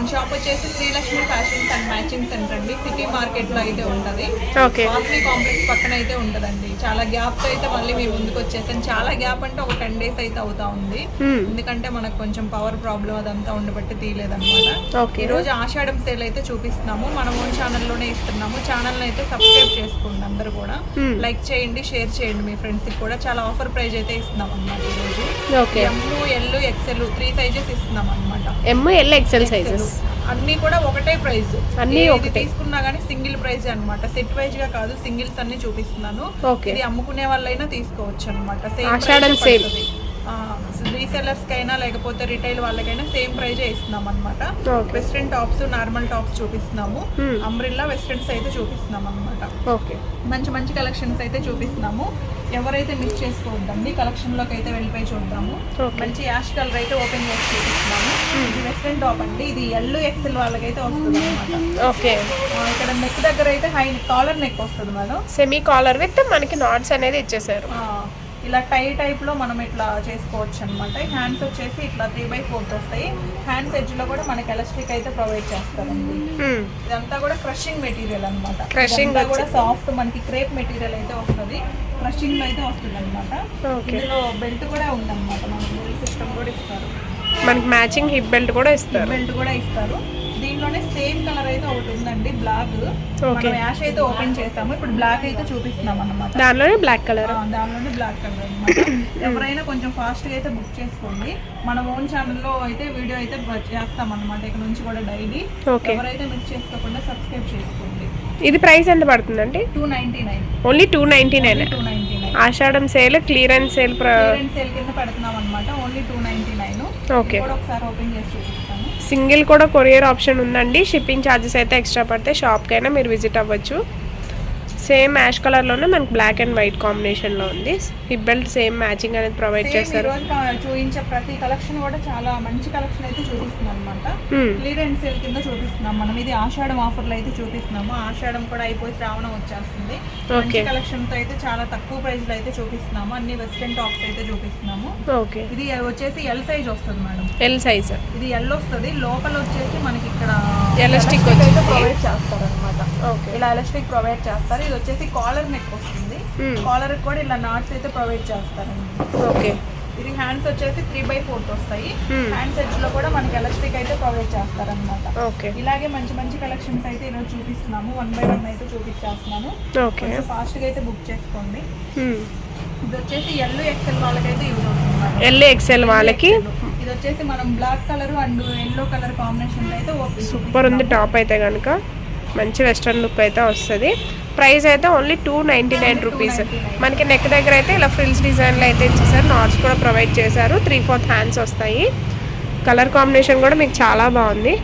మన షాప్ వచ్చేసి Srilakshmi fashions and matching centre అండి, సిటీ మార్కెట్ లో అయితే ఉంటది. కాస్ట్లీ కాంప్లెక్స్ పక్కన అయితే ఉంటదండి. చాలా గ్యాప్ తో అయితే మళ్ళీ మేము ముందుకు వచ్చేసాం. చాలా గ్యాప్ అంటే ఒక 10 days అయితే అవుతా ఉంది, ఎందుకంటే మనకు కొంచెం పవర్ ప్రాబ్లం అదంతా ఉండబట్టి తీయలేదన్నమాట. ఈ రోజు ఆషాఢం సేల్ అయితే చూపిస్తున్నాము, మన ఓన్ ఛానల్లోనే ఇస్తున్నాము. ఛానల్ అయితే సబ్స్క్రైబ్ చేసుకోండి, అందరూ కూడా లైక్ చేయండి, షేర్ చేయండి మీ ఫ్రెండ్స్ కి కూడా. చాలా ఆఫర్ ప్రైస్ అయితే ఇస్తున్నాం అన్నమాట. ఈ రోజు ఎల్ ఎక్సెల్ 3 సైజెస్ ఇస్తున్నాం అన్నమాట. ఎక్సెల్ సైజెస్ అన్ని కూడా ఒకటే ప్రైస్, అన్ని తీసుకున్నా గానీ సింగిల్ ప్రైస్ అన్నమాట. సెట్ వైజ్ గా కాదు, సింగిల్స్ అన్ని చూపిస్తున్నాను. ఇది అమ్ముకునే వాళ్ళైనా తీసుకోవచ్చు అన్నమాట. సేమ్ రీసెల్లర్స్ కైనా లేకపోతే రిటైల్ వాళ్ళకైనా సేమ్ ప్రైజే ఇస్తున్నాం అనమాట. వెస్ట్రన్ టాప్స్, నార్మల్ టాప్స్ చూపిస్తున్నాము. అంబ్రిల్లా వెస్ట్రన్స్ అయితే చూపిస్తున్నాం అనమాట. మంచి మంచి కలెక్షన్స్ అయితే చూపిస్తున్నాము. ఎవరైతే మిస్ చేసుకోవద్దండి, కలెక్షన్ లోకి అయితే వెళ్ళిపోయి చూద్దాము. మంచి యాష్ కలర్ అయితే ఓపెన్ చేసి చూపిస్తున్నాము. ఇది వెస్ట్రన్ టాప్ అండి, ఇది ఎల్ ఎక్సెల్ వాళ్ళకైతే వస్తుంది అనమాట. ఇక్కడ నెక్ దగ్గర అయితే హై కాలర్ నెక్ వస్తుంది మేడం, సెమీ కాలర్ విత్ మనకి నాట్స్ అనేది ఇచ్చేసారు. ఇలా టైప్ లో మనం ఇట్లా చేసుకోవచ్చు అనమాట. హ్యాండ్స్ వచ్చేసి ఇట్లా 3/4 వస్తాయి. హ్యాండ్స్ ఎడ్జ్ లో కూడా మనకి ఎలాస్టిక్ అయితే ప్రొవైడ్ చేస్తారండి. ఇదంతా కూడా క్రషింగ్ మెటీరియల్ అనమాట. ఇదంతా కూడా సాఫ్ట్ మనకి క్రేప్ మెటీరియల్ అయితే వస్తుంది, క్రషింగ్ లో అయితే వస్తుంది అనమాట. ఇందులో బెల్ట్ కూడా ఉందన్నమాట, మనకి బెల్ట్ సిస్టమ్ కూడా ఇస్తారు. మనకి మ్యాచింగ్ హిప్ బెల్ట్ కూడా ఇస్తారు. దీంట్లోనే సేమ్ కలర్ అయితే ఒకటి ఉందండి, బ్లాక్. మనం యాష్ అయితే ఓపెన్ చేసాము, ఇప్పుడు బ్లాక్ అయితే చూపిస్తున్నాం అన్నమాట. దానిలోనే బ్లాక్ కలర్ అన్నమాట. ఎవరైనా కొంచెం ఫాస్ట్ గా అయితే బుక్ చేసుకోండి. మన ఓన్ ఛానల్లో అయితే వీడియో అయితే చేస్తాం అన్నమాట, ఇక్కడ నుంచి కూడా డైలీ. ఎవరైతే మిస్ చేసుకోకుండా సబ్స్క్రైబ్ చేసుకోండి. ఇది ప్రైస్ ఎంత పడుతుందండి? 299, ఓన్లీ 299. ఆషాఢం సేల్, క్లియరెన్స్ సేల్ కింద పెడుతున్నాం అన్నమాట. ఓన్లీ 299. ఒకసారి ఓపెన్ చేసి చూపిస్తాను. సింగిల్ కూడా కొరియర్ ఆప్షన్ ఉందండి. షిప్పింగ్ ఛార్జెస్ అయితే ఎక్స్ట్రా పడితే షాప్కైనా మీరు విజిట్ అవ్వచ్చు. సేమ్ యాష్ కలర్లోనే మనకి బ్లాక్ అండ్ వైట్ కాంబినేషన్లో ఉంది. హిప్ బెల్ట్ సేమ్ మ్యాచింగ్ అనేది ప్రొవైడ్ చేస్తారు. చూపించే ప్రతి కలెక్షన్ కూడా చాలా మంచి కలెక్షన్ అయితే చూపిస్తున్నాం అనమాట. క్లియరెన్స్ సేల్ కింద చూపిస్తున్నాం మనం. ఇది ఆషాఢం ఆఫర్లు అయితే చూపిస్తున్నాము. ఆషాఢం కూడా అయిపోయి శ్రావణం వచ్చేస్తుంది. మంచి కలెక్షన్ తో అయితే చాలా తక్కువ ప్రైస్ లో అయితే చూపిస్తున్నాము. అన్ని వెస్ట్రన్ టాప్స్ అయితే చూపిస్తున్నాము. ఇది వచ్చేసి ఎల్ సైజ్ వస్తుంది మేడం. ఎల్ సైజ్ ఇది ఎల్ వస్తుంది. లోపల వచ్చేసి మనకి ఇక్కడ ఎలాస్టిక్ అయితే ప్రొవైడ్ చేస్తారు అనమాట. ఇలా ఎలాస్టిక్ ప్రొవైడ్ చేస్తారు. ఇది వచ్చేసి కాలర్ నెక్ వస్తుంది. కాలర్ కూడా ఇలా నాట్స్ అయితే ప్రొవైడ్ చేస్తారండి. ఇది హ్యాండ్స్ వచ్చేసి 3/4 వస్తాయి. హ్యాండ్స్ ఎడ్జ్ లో కూడా మనకి ఎలాస్టిక్ అయితే ప్రొవైడ్ చేస్తారనమాట. ఇలాగే మంచి మంచి కలెక్షన్స్ అయితే ఈరోజు చూపిస్తున్నాము. 1 by 1 అయితే చూపించేస్తున్నాను. ఫాస్ట్ గా అయితే బుక్ చేసుకోండి. ఇది వచ్చేసి ఎల్ ఎక్సెల్ వాళ్ళకైతే యూజ్ అవుతుంది. ఎల్ ఎక్సెల్ వాళ్ళకి ఇది వచ్చేసి మనం black colour and yellow colour combination అయితే సూపర్ ఉంది. టాప్ అయితే కనుక మంచి వెస్ట్రన్ లుక్ అయితే వస్తుంది. ప్రైస్ అయితే ఓన్లీ 299 రూపీస్. మనకి నెక్ దగ్గర అయితే ఇలా ఫ్రిల్స్ డిజైన్లో అయితే ఇచ్చేసారు. నాట్స్ కూడా ప్రొవైడ్ చేశారు. 3/4 హ్యాండ్స్ వస్తాయి. కలర్ కాంబినేషన్ కూడా మీకు చాలా బాగుంది.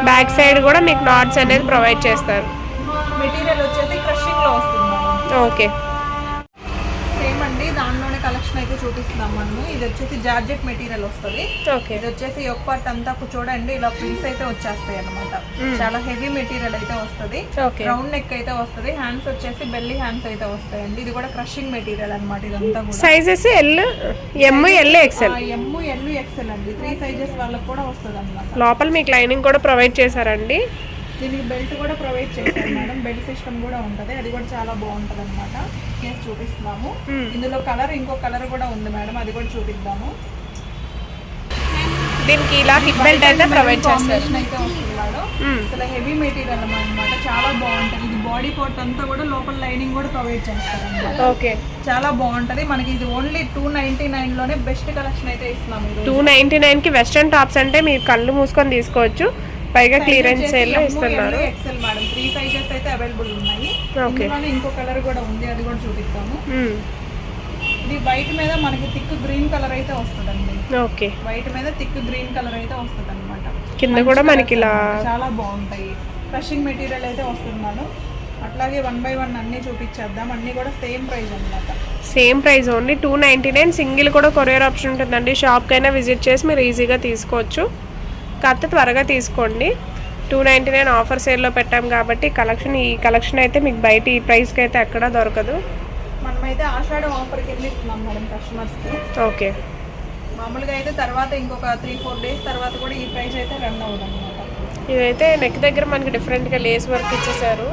బ్యాక్ సైడ్ కూడా మీకు నాట్స్ అనేది ప్రొవైడ్ చేస్తారు. మెటీరియల్ వచ్చేసి క్రషింగ్ లో వస్తుంది. సేమ్ అండి, దానిలోనే కలెక్షన్ అయితే చూపిస్తున్నాం మనము. ఇది వచ్చేసి జార్జెట్ మెటీరియల్ వస్తుంది. ఇది వచ్చేసి ఒక పార్ట్ అంతా చూడండి ఇలా ప్రింట్స్ అయితే వచ్చేస్తాయి అనమాట. చాలా హెవీ మెటీరియల్ అయితే వస్తుంది. రౌండ్ నెక్ అయితే వస్తుంది. హ్యాండ్స్ వచ్చేసి బెల్లీ హ్యాండ్స్ అయితే వస్తాయండి. ఇది కూడా క్రషింగ్ మెటీరియల్ అనమాట. ఇదంతా కూడా సైజెస్ ఎమ్ ఎల్ ఎక్సెల్ అండి. 3 సైజెస్ వాళ్ళకి కూడా వస్తుంది అనమాట. లోపల మీకు లైనింగ్ కూడా ప్రొవైడ్ చేశారండి. దీనికి బెల్ట్ కూడా ప్రొవైడ్ చేశారు మేడం. బెల్ట్ సిస్టమ్ కూడా ఉంటుంది. అది కూడా చాలా బాగుంటుంది అనమాట. చూపిస్తున్నాము. ఇందులో కలర్ ఇంకో కలర్ కూడా ఉంది మేడం, అది కూడా చూపిద్దాము. దీనికి ఇలా హిప్ బెల్ట్ అయితే ప్రొవైడ్ చేస్తారు. అయితే వస్తుంది మేడం. అసలు హెవీ మెటీరియల్ అనమాట, చాలా బాగుంటుంది. ఇది బాడీ పార్ట్ అంతా కూడా లోపల లైనింగ్ కూడా ప్రొవైడ్ చేస్తారు అనమాట. చాలా బాగుంటది. మనకి ఇది ఓన్లీ 299 లోనే బెస్ట్ కలెక్షన్ అయితే ఇస్తున్నాము. 299 కి వెస్ట్రన్ టాప్స్ అంటే మీరు కళ్ళు మూసుకొని తీసుకోవచ్చు. పైగా క్లియరెన్స్ సేల్ లో ఇస్తున్నారు. ఎక్సెల్ మేడం 3 సైజెస్ అయితే అవైలబుల్ ఉన్నాయి. ఇంకో కలర్ కూడా ఉంది, అది కూడా చూపిస్తాము. ఇది వైట్ మీద మనకి థిక్ గ్రీన్ కలర్ అయితే వస్తుందండి. వైట్ మీద థిక్ గ్రీన్ కలర్ అయితే వస్తుంది అనమాట. కింద కూడా మనకి ఇలా చాలా బాగుంటాయి. క్రషింగ్ మెటీరియల్ అయితే వస్తుంది మేడం. అట్లాగే 1 by 1 అన్ని చూపించేద్దాం. అన్ని కూడా సేమ్ ప్రైస్ అనమాట. Same price only 299. సింగిల్ కూడా కొరియర్ ఆప్షన్ ఉంటుందండి. షాప్కైనా విజిట్ చేసి మీరు ఈజీగా తీసుకోవచ్చు. కాకపోతే త్వరగా తీసుకోండి. 299 ఆఫర్ సేల్లో పెట్టాం కాబట్టి ఈ కలెక్షన్ అయితే మీకు బయట ఈ ప్రైస్కి అయితే ఎక్కడా దొరకదు. మనమైతే ఆషాఢం ఆఫర్ కింద ఇస్తున్నాం మేడం కస్టమర్స్కి. మామూలుగా అయితే తర్వాత ఇంకొక 3-4 days తర్వాత కూడా ఈ ప్రైస్ అయితే రన్ అవుతుంది అనమాట. ఇదైతే నెక్ దగ్గర మనకి డిఫరెంట్గా లేస్ వర్క్ ఇచ్చేసారు,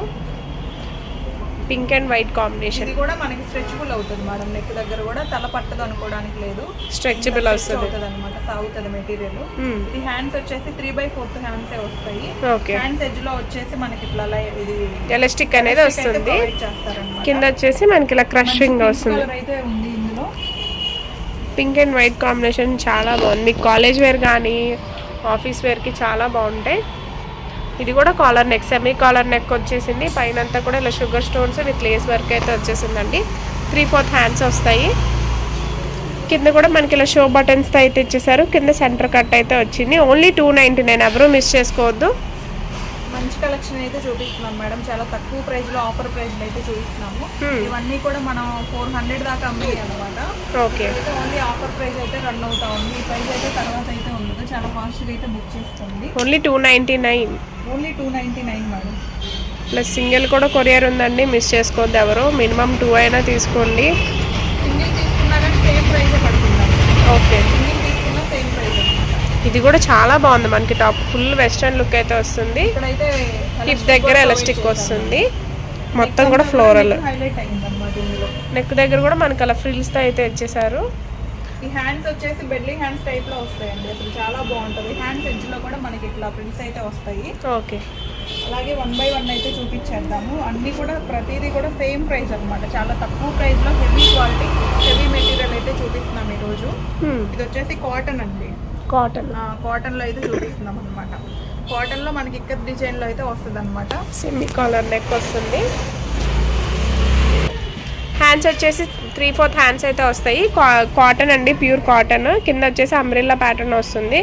పింక్ అండ్ వైట్ కాంబినేషన్. ఇది కూడా మనకి స్ట్రెచబుల్ అవుతుంది మేడం, నెక్ దగ్గర కూడా తల పట్టదు అనుకోవడానికి లేదు, స్ట్రెచబుల్ వస్తుంది అనమాట, సాగుతుంది మెటీరియల్. ఇది హ్యాండ్స్ వచ్చేసి 3/4 హ్యాండ్స్ వస్తాయి. హ్యాండ్స్ ఎడ్జ్ లో వచ్చేసి మనకి ఇట్లా ఇది ఎలాస్టిక్ అనేది వస్తుంది, కింద వచ్చేసి మనకి ఇలా క్రషింగ్ వస్తుంది. అయితే ఉంది ఇందులో పింక్ అండ్ వైట్ కాంబినేషన్ చాలా బాగుంది. మీకు కాలేజ్ వేర్ కానీ ఆఫీస్ వేర్కి చాలా బాగుంటాయి. ఇది కూడా collar neck, semi collar neck వచ్చేసింది. పైన అంతా కూడా ఇలా sugar stones with lace work అయితే వచ్చేసిందండి. 3/4 హ్యాండ్స్ వస్తాయి. కింద కూడా మనకి ఇలా షో బటన్స్తో అయితే ఇచ్చేసారు. కింద సెంటర్ కట్ అయితే వచ్చింది. ఓన్లీ 299, ఎవరు మిస్ చేసుకోవద్దు. మంచి కలెక్షన్ అయితే చూపిస్తున్నాం మేడం, చాలా తక్కువ ప్రైస్ లో ఆఫర్ ప్రైస్ లో అయితే చూపిస్తున్నాము. ఇవన్నీ కూడా మనం 400 దాకా అమ్మాయి అనమాట. ఓకే, ఓన్లీ ఆఫర్ ప్రైస్ అయితే రన్ అవుతా ఉంది. ఈ ప్రైస్ అయితే తర్వాత అయితే ఉండదు, చాలా ఫాస్ట్ గా అయితే బుక్ చేసుకోండి. Only 299, only 299 madam. Plus single కూడా కొరియర్ ఉందండి, మిస్ చేసుకోవద్దు ఎవరు. మినిమం 2 అయినా తీసుకోండి. సింగిల్ తీసుకున్నా కానీ సేమ్ ప్రైస్ పడుతుంది. ఓకే, సింగిల్ తీసుకున్నా సేమ్ ప్రైస్. ఇది కూడా చాలా బాగుంది, మనకి టాప్ ఫుల్ వెస్టర్న్ లుక్ అయితే వస్తుంది. ఇక్కడైతే హిప్ దగ్గర ఎలాస్టిక్ వస్తుంది, మొత్తం కూడా ఫ్లోరల్. హైలైట్ అయింది అన్నమాట ఇందులో. నెక్ దగ్గర కూడా మనకి అలా ఫ్రిల్స్ తో అయితే ఇచ్చేసారు. ఈ హ్యాండ్స్ వచ్చేసి బెల్లీ హ్యాండ్స్ టైప్ లో వస్తాయండి, అసలు చాలా బాగుంటది. హ్యాండ్స్ ఎడ్జ్ లో కూడా మనకి ఇట్లా ప్రింట్స్ అయితే వస్తాయి. ఓకే, అలాగే 1 by 1 అయితే చూపించేద్దాము. అన్ని కూడా ప్రతిదీ కూడా సేమ్ ప్రైస్ అన్నమాట, చాలా తక్కువ ప్రైస్ లో హెవీ క్వాలిటీ హెవీ మెటీరియల్ అయితే చూపిస్తున్నాం ఈ రోజు. ఇది వచ్చేసి కాటన్ అండి, కాటన్ లో అయితే చూపిస్తున్నాం అనమాట. కాటన్ లో మనకి ఇక్కడ డిజైన్ లో అయితే వస్తుంది అనమాట. సెమీ కాలర్ నెక్ వస్తుంది. హ్యాండ్స్ వచ్చేసి 3/4 హ్యాండ్స్ అయితే వస్తాయి. కాటన్ అండి, ప్యూర్ కాటన్. కింద వచ్చేసి అంబ్రెల్లా ప్యాటర్న్ వస్తుంది.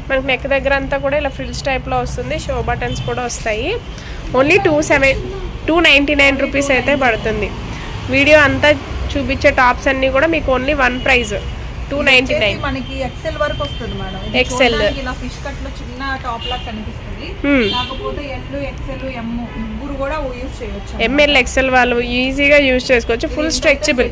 మనకి నెక్ దగ్గర అంతా కూడా ఇలా ఫ్రిల్స్ టైప్లో వస్తుంది. షో బటన్స్ కూడా వస్తాయి. ఓన్లీ 299 రూపీస్ అయితే పడుతుంది. వీడియో అంతా చూపించే టాప్స్ అన్నీ కూడా మీకు ఓన్లీ 1 ప్రైస్ 299. మనకి ఎక్సెల్ వరకు వస్తుంది మేడం. ఎక్సెల్ ఇలా ఫిష్ కట్ లో చిన్న టాప్ లాగా కనిపిస్తుంది. కాకపోతే ఎల్, ఎక్సెల్, ఎం ముగ్గురు కూడా యూజ్ చేయొచ్చు. ఎంఎల్, ఎక్సెల్ వాళ్ళు ఈజీగా యూజ్ చేసుకోవచ్చు. ఫుల్ స్ట్రెచబుల్,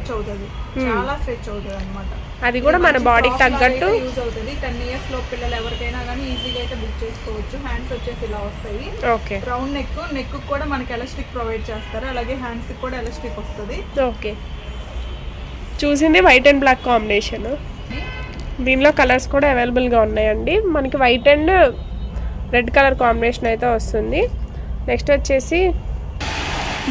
చాలా స్ట్రెచ్ అవుతుంది అనమాట. అది కూడా మన బాడీకి తగ్గట్టు యూజ్ అవుతుంది. 10 years లో పిల్లలు ఎవరికైనా కానీ ఈజీగా అయితే బుక్ చేసుకోవచ్చు. హ్యాండ్స్ వచ్చేసి ఇలా వస్తాయి. ఓకే, రౌండ్ నెక్ కూడా మనకి ఎలాస్టిక్ ప్రొవైడ్ చేస్తారు. అలాగే హ్యాండ్స్ కూడా ఎలాస్టిక్ వస్తుంది. ఓకే, చూసింది వైట్ అండ్ బ్లాక్ కాంబినేషన్. దీనిలో కలర్స్ కూడా అవైలబుల్గా ఉన్నాయండి. మనకి white and red colour combination అయితే వస్తుంది. నెక్స్ట్ వచ్చేసి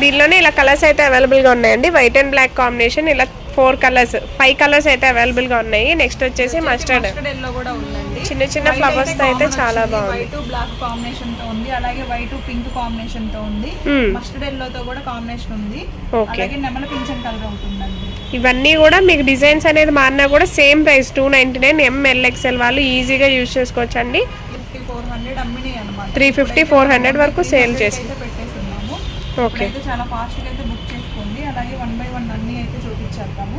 దీనిలోనే ఇలా కలర్స్ అయితే అవైలబుల్గా ఉన్నాయండి. వైట్ అండ్ బ్లాక్ కాంబినేషన్ ఇలా 5 కలర్స్ అయితే అవైలబుల్గా ఉన్నాయి. నెక్స్ట్ వచ్చేసి మస్టర్డ్ ఎల్లో కూడా ఉందండి. చిన్న చిన్న ఫ్లవర్స్ తో అయితే చాలా బాగుంది. వైట్ బ్లాక్ కాంబినేషన్ తో ఉంది, అలాగే వైట్ పింక్ కాంబినేషన్ తో ఉంది, మస్టర్డ్ ఎల్లో తో కూడా కాంబినేషన్ ఉంది. అలాగే నెమల పింఛన్ కలర్ ఉంటుందండి. ఇవన్నీ కూడా మీకు డిజైన్స్ అనేది మారినా కూడా సేమ్ ప్రైస్ 299. ఎంఎల్, ఎక్సెల్ వాళ్ళు ఈజీగా యూజ్ చేసుకోవచ్చు అండి. 400 అమ్మినాయి అన్నమాట. 350-400 వరకు సేల్ చేసి పెట్టేస్తున్నాము. ఓకే, చాలా ఫాస్ట్ గా అయితే బుక్ చేసుకోండి. అలాగే 1 by 1 అన్ని అయితే చూపించేద్దాము.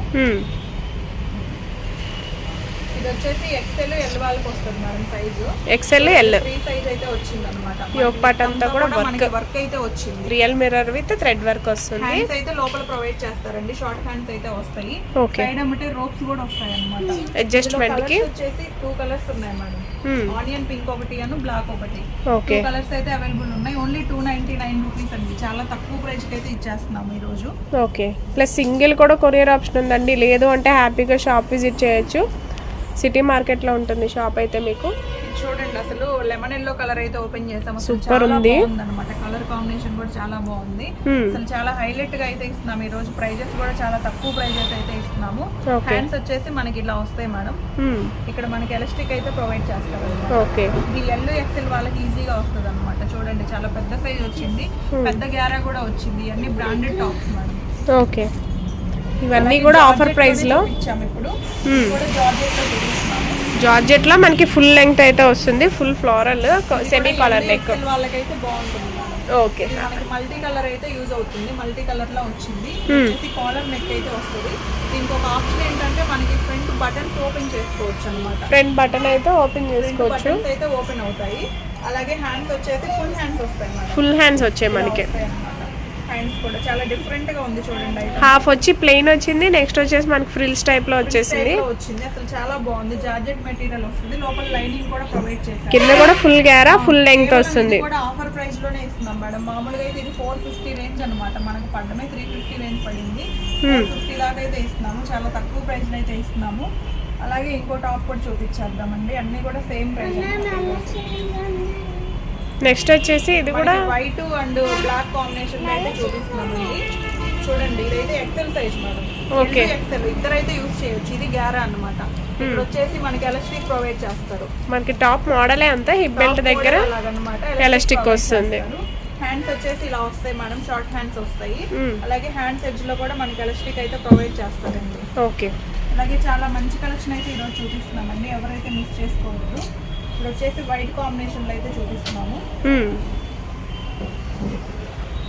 ఇది వచ్చేసి ఎక్సెల్, ఎల్ వాళ్ళకి వస్తుంది madam size. XL, L 3 size అయితే వచ్చింది అన్నమాట. యోక్ పార్ట్ అంతా కూడా వర్క్ అయితే వచ్చింది. Real mirror with thread work వస్తుంది. హ్యాండ్స్ అయితే లోపల ప్రొవైడ్ చేస్తారండి, షార్ట్ హ్యాండ్స్ అయితే వస్తాయి. సైడ్ అమ్మటే రోప్స్ కూడా వస్తాయి అన్నమాట. అడ్జస్ట్మెంట్ కి వచ్చేసి 2 కలర్స్ ఉన్నాయి మేడం. ఆనియన్ పింక్ ఒకటి అను బ్లాక్ ఒకటి. ఓకే, 2 కలర్స్ అయితే అవైలబుల్ ఉన్నాయి. ఓన్లీ 299 రూపీస్ అండి, చాలా తక్కువ ప్రైస్ కి అయితే ఇచ్చేస్తున్నాము ఈ రోజు. ఓకే, ప్లస్ సింగిల్ కూడా కొరియర్ ఆప్షన్ ఉందండి. లేదు అంటే హ్యాపీగా షాప్ విజిట్ చేయొచ్చు. సిటీ మార్కెట్ లో ఉంటుంది షాప్ అయితే. మీకు చూడండి, అసలు లెమన్ ఎల్లో కలర్ అయితే ఓపెన్ చేసాము. సూపర్ ఉంది అన్నమాట. కలర్ కాంబినేషన్ కూడా చాలా బాగుంది. అసలు చాలా హైలైట్ గా అయితే ఇస్తున్నాము ఈ రోజు. ప్రైజెస్ కూడా చాలా తక్కువ ప్రైజెస్ అయితే ఇస్తున్నాము. హ్యాండ్స్ వచ్చేసి మనకి ఇలా వస్తాయి మేడం. ఇక్కడ మనకి ఎలాస్టిక్ అయితే ప్రొవైడ్ చేస్తారు. ఓకే, ఇది ఎల్, ఎక్సెల్ వాళ్ళకి ఈజీగా వస్తుంది అనమాట. చూడండి, చాలా పెద్ద సైజ్ వచ్చింది, పెద్ద గ్యారా కూడా వచ్చింది. అన్ని బ్రాండెడ్ టాప్స్ మేడం. ఓకే, ఇవన్నీ కూడా ఆఫర్ ప్రైస్ లో ఇచ్చాము. ఇప్పుడు జార్జెట్ లో మనకి ఫుల్ లెంగ్త్ అయితే వస్తుంది. Full floral semi collar neck వాళ్ళకైతే బాగుంటుంది. ఓకే, మనకి మల్టీ కలర్ అయితే యూజ్ అవుతుంది. మల్టీ కలర్ లో వచ్చింది. కాలర్ నెక్ అయితే వస్తుంది. దీనికి ఒక ఆప్షన్ ఏంటంటే మనకి ఫ్రంట్ బటన్స్ ఓపెన్ చేసుకోవచ్చు అన్నమాట. ఫ్రంట్ బటన్ అయితే ఓపెన్ చేసుకోవచ్చు, బటన్స్ అయితే ఓపెన్ అవుతాయి. అలాగే హ్యాండ్స్ వచ్చేసి ఫుల్ హ్యాండ్స్ వస్తాయి. ఫుల్ హ్యాండ్స్ వచ్చాయి మనకి. హ్యాండ్స్ కూడా చాలా డిఫరెంట్ గా ఉంది చూడండి. హాఫ్ వచ్చి ప్లెయిన్ వచ్చింది, నెక్స్ట్ వచ్చేసి మనకి ఫ్రిల్స్ టైప్ లో వచ్చేసింది. అసలు చాలా బాగుంది. జార్జెట్ మెటీరియల్ వస్తుంది, లోపల లైనింగ్ కూడా ప్రొవైడ్ చేశారు. కింద కూడా ఫుల్ గ్యారా ఫుల్ లెంగ్త్ వస్తుంది. కూడా ఆఫర్ ప్రైస్ లోనే ఇస్తున్నాం మేడం. మామూలుగా అయితే ఇది 450 రేంజ్ అన్నమాట, మనకు పడ్డమే 350 రేంజ్ పడింది. 450 దాకా అయితే ఇస్తున్నాము, చాలా తక్కువ ప్రైస్ లో అయితే ఇస్తున్నాము. అలాగే ఇంకో టాప్ కూడా చూపించేద్దామండి, అన్ని కూడా సేమ్ ప్రైస్. నెక్స్ట్ వచ్చేసి ఇది కూడా వైట్ అండ్ బ్లాక్ కాంబినేషన్ అయితే చూపిస్తున్నామండి. చూడండి, ఇదైతే XL size madam. Okay, XL ఇద్దరైతే యూజ్ చేయొచ్చు. ఇది గ్యారా అన్నమాట. ఇప్పుడు వచ్చేసి మనకి ఎలాస్టిక్ ప్రొవైడ్ చేస్తారు. మనకి టాప్ మోడలే అంతా హిప్ బెల్ట్ దగ్గర ఎలాస్టిక్ వస్తుంది. హ్యాండ్స్ వచ్చేసి ఇలా వస్తాయి మేడం, షార్ట్ హ్యాండ్స్ వస్తాయి. అలాగే హ్యాండ్స్ ఎడ్జ్ లో కూడా మనకి ఎలాస్టిక్ అయితే ప్రొవైడ్ చేస్తారండి. ఓకే, అలాగే చాలా మంచి కలెక్షన్ అయితే ఈరోజు చూపిస్తున్నామండి, ఎవరైతే మిస్ చేసుకోవద్దు. ఇప్పుడు వచ్చేసి వైట్ కాంబినేషన్ లో అయితే చూపిస్తున్నాము.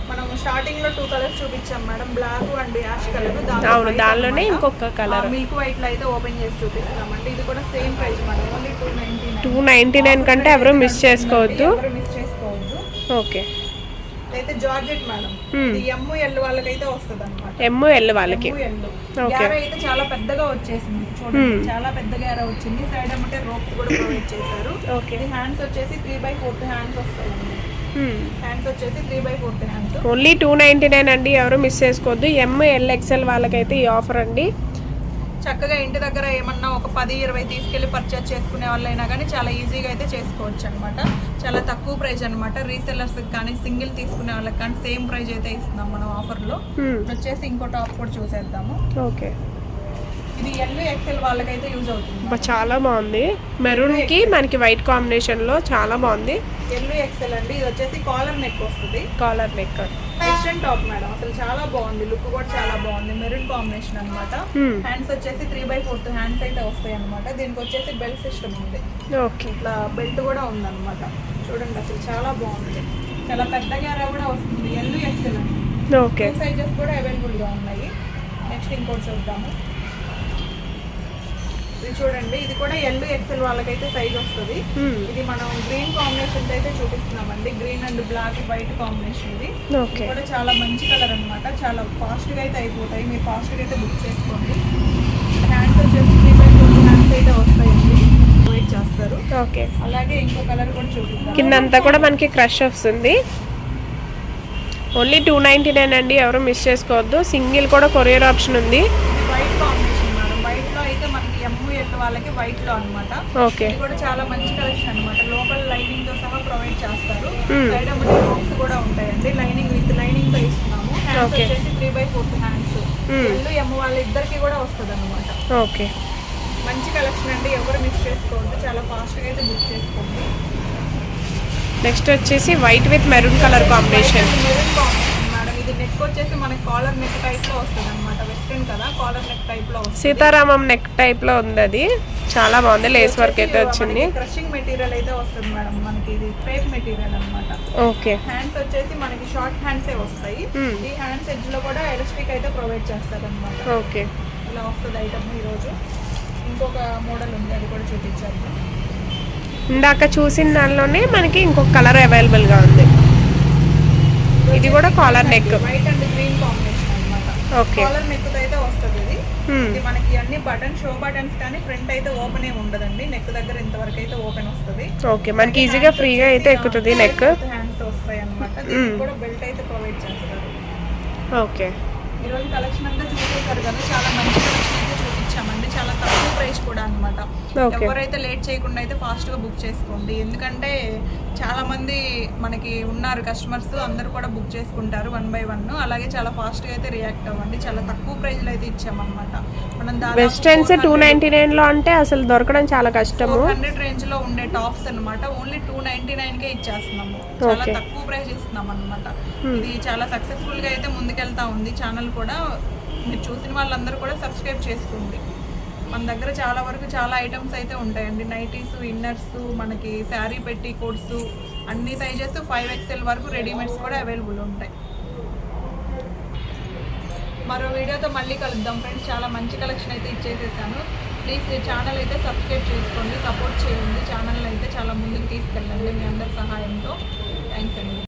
మనం స్టార్టింగ్ లో 2 కలర్స్ చూపించాం madam, black and ash colour. దానిలోనే ఇంకొక కలర్ మిల్క్ వైట్ లో అయితే ఓపెన్ చేసి చూపిస్తున్నామండి. ఇది కూడా సేమ్ ప్రైస్ మేడం, ఓన్లీ 299 కంటే ఎవరు మిస్ చేసుకోవద్దు. ఓకే, అయితే జార్జెట్ మేడం. ఇది ఎల్ వాళ్ళకైతే వస్తుంది అన్నమాట. ఎల్ వాళ్ళకి గ్యారా అయితే చాలా పెద్దగా వచ్చేసింది చూడండి, చాలా పెద్ద గ్యారా వచ్చింది. సైడ్ అమ్మటే రోప్స్ కూడా ప్రొవైడ్ చేశారు. ఇది హ్యాండ్స్ వచ్చేసి 3/4 హ్యాండ్స్ వస్తాయండి. హ్యాండ్స్ వచ్చేసి 3/4 హ్యాండ్స్. ఓన్లీ 299 అండి, ఎవరు మిస్ చేసుకోవద్దు. ఎల్ ఎక్స్ఎల్ వాళ్ళకైతే ఈ ఆఫర్ అండి. చక్కగా ఇంటి దగ్గర ఏమన్నా ఒక 10-20 తీసుకెళ్లి పర్చేస్ చేసుకునే వాళ్ళైనా కానీ చాలా ఈజీగా అయితే చేసుకోవచ్చు అనమాట. చాలా తక్కువ ప్రైస్ అనమాట. రీసెల్లర్స్ కానీ సింగిల్ తీసుకునే వాళ్ళకి కానీ సేమ్ ప్రైస్ అయితే ఇస్తున్నాం మనం ఆఫర్లో. వచ్చేసి ఇంకో టాప్ కూడా చూసేద్దాము. ఓకే, ఇది ఎల్ ఎక్సెల్ వాళ్ళకైతే యూజ్ అవుతుంది. చాలా బాగుంది, మెరూన్ కి మనకి వైట్ కాంబినేషన్ లో చాలా బాగుంది. ఎల్ ఎక్సెల్ అండి. ఇది వచ్చేసి కాలర్ నెక్ వస్తుంది. Collar neck western top madam, అసలు చాలా బాగుంది, లుక్ కూడా చాలా బాగుంది. మెరూన్ కాంబినేషన్ అనమాట. హ్యాండ్స్ వచ్చేసి 3/4 హ్యాండ్స్ అయితే వస్తాయి అనమాట. దీనికి వచ్చేసి బెల్ట్ సిస్టమ్ ఉంది. ఓకే, ఇట్లా బెల్ట్ కూడా ఉంది అనమాట. చూడండి, అసలు చాలా బాగుంది. చాలా పెద్ద గ్యారా కూడా వస్తుంది. ఎల్ ఎక్సెల్ అండి. ఓకే, 2 సైజెస్ కూడా అవైలబుల్ గా ఉన్నాయి. నెక్స్ట్ ఇంకోటి చూద్దాము. ఇది చూడండి, ఇది కూడా ఎల్ ఎక్సెల్ వాళ్ళకైతే సైజ్ వస్తుంది. ఇది మనం గ్రీన్ కాంబినేషన్ అయితే చూపిస్తున్నామండి. Green and black white combination. ఇది కూడా చాలా మంచి కలర్ అనమాట. చాలా ఫాస్ట్ గా అయితే అయిపోతాయి, మీరు ఫాస్ట్ గా అయితే బుక్ చేసుకోండి. హ్యాండ్స్ వచ్చేసి 3/4 హ్యాండ్స్ అయితే వస్తాయండి, వెయిట్ చేస్తారు. ఓకే, అలాగే ఇంకో కలర్ కూడా చూపిస్తాం. కిందంతా కూడా మనకి క్రష్ వస్తుంది. ఓన్లీ 299 అండి, ఎవరు మిస్ చేసుకోవద్దు. సింగిల్ కూడా కొరియర్ ఆప్షన్ ఉంది. White combination madam. వైట్ లో అయితే మనకి ఎల్ వాళ్ళకి వైట్ లో అనమాట. ఇది కూడా చాలా మంచి కలెక్షన్ అనమాట. లోపల లైనింగ్ తో సహా ప్రొవైడ్ చేస్తారు. సైడ్ అమ్మటే బాక్స్ కూడా ఉంటాయండి, లైనింగ్ విత్ లైనింగ్ తో ఇస్తున్నాము. హ్యాండ్స్ వచ్చేసి 3/4 హ్యాండ్స్. ఎల్ వాళ్ళ ఇద్దరికి కూడా వస్తుంది అనమాట. ఓకే, మంచి కలెక్షన్ అండి, ఎవరు మిస్ చేసుకోవద్దు. చాలా ఫాస్ట్ గా అయితే బుక్ చేసుకోండి. నెక్స్ట్ వచ్చేసి white with maroon colour combination. Maroon combination madam. ఇది నెక్ వచ్చేసి మనకి కాలర్ నెక్ టైప్ లో వస్తుంది అనమాట. వెస్ట్రన్ కదా, కాలర్ నెక్ టైప్ లో వస్తుంది. సీతారామం నెక్ టైప్ లో ఉంది. అది చాలా బాగుంది, లేస్ వర్క్ అయితే వచ్చింది. క్రషింగ్ మెటీరియల్ అయితే వస్తుంది మేడం మనకి. ఇది క్రేప్ మెటీరియల్ అనమాట. ఓకే, హ్యాండ్స్ వచ్చేసి మనకి షార్ట్ హ్యాండ్స్ వస్తాయి. ఈ హ్యాండ్స్ ఎడ్జ్ లో కూడా ఎలాస్టిక్ అయితే ప్రొవైడ్ చేస్తారు అనమాట. ఓకే, ఇలా వస్తుంది ఐటమ్. ఈరోజు ఇంకొక మోడల్ ఉంది, అది కూడా చూపించారు. ఇందాక చూసిన దానిలోనే మనకి ఇంకొక కలర్ అవైలబుల్ గా ఉంది. ఇది కూడా collar neck, white and green combination అన్నమాట. ఓకే, కాలర్ నెక్ అయితే వస్తుంది. ఇది మనకి అన్ని బటన్ షో బటన్స్ కానీ ఫ్రంట్ అయితే ఓపెన్ ఏమి ఉండదండి. నెక్ దగ్గర ఇంతవరకు అయితే ఓపెన్ వస్తుంది. ఓకే, మనకి ఈజీగా ఫ్రీగా అయితే ఎక్కుతుంది నెక్. హ్యాండ్స్ వస్తాయి అన్నమాట. దీనికి కూడా బెల్ట్ అయితే ప్రొవైడ్ చేస్తారు. ఓకే, ఈరోజు కలెక్షన్ అంతా చూసేసారు కదా, చాలా మంచి కలెక్షన్ అయితే చూపించామండి. చాలా తక్కువ ప్రైస్ కూడా అనమాట. ఎవరైతే లేట్ చేయకుండా అయితే ఫాస్ట్ గా బుక్ చేసుకోండి, ఎందుకంటే చాలా మంది మనకి ఉన్నారు కస్టమర్స్, అందరూ కూడా బుక్ చేసుకుంటారు 1 by 1. అలాగే చాలా ఫాస్ట్ గా అయితే రియాక్ట్ అవ్వండి. చాలా తక్కువ ప్రైస్ లో అయితే ఇచ్చామన్నమాట. మనం వెస్టర్న్స్ 299 లో అంటే అసలు దొరకడం చాలా కష్టము. 400 రేంజ్ లో ఉండే టాప్స్ అన్నమాట. ఓన్లీ 299 కే ఇచ్చేస్తున్నాము. చాలా తక్కువ ప్రైస్ ఇస్తున్నాం అన్నమాట. ఇది చాలా సక్సెస్ఫుల్ గా అయితే ముందుకెళ్తా ఉంది ఛానల్ కూడా. మీరు చూసిన వాళ్ళందరూ కూడా సబ్స్క్రైబ్ చేసుకోండి. మన దగ్గర చాలా వరకు చాలా ఐటమ్స్ అయితే ఉంటాయండి. నైటీస్, ఇన్నర్స్, మనకి శారీ పెట్టి కోట్స్, అన్ని సైజెస్ 5XL వరకు రెడీమేడ్స్ కూడా అవైలబుల్ ఉంటాయి. మరో వీడియోతో మళ్ళీ కలుద్దాం ఫ్రెండ్స్. చాలా మంచి కలెక్షన్ అయితే ఇచ్చేసేసాను. ప్లీజ్ ఛానల్ అయితే సబ్స్క్రైబ్ చేసుకోండి, సపోర్ట్ చేయండి. ఛానల్ అయితే చాలా ముందుకు తీసుకెళ్ళండి మీ అందరి సహాయంతో. థ్యాంక్స్ అండి.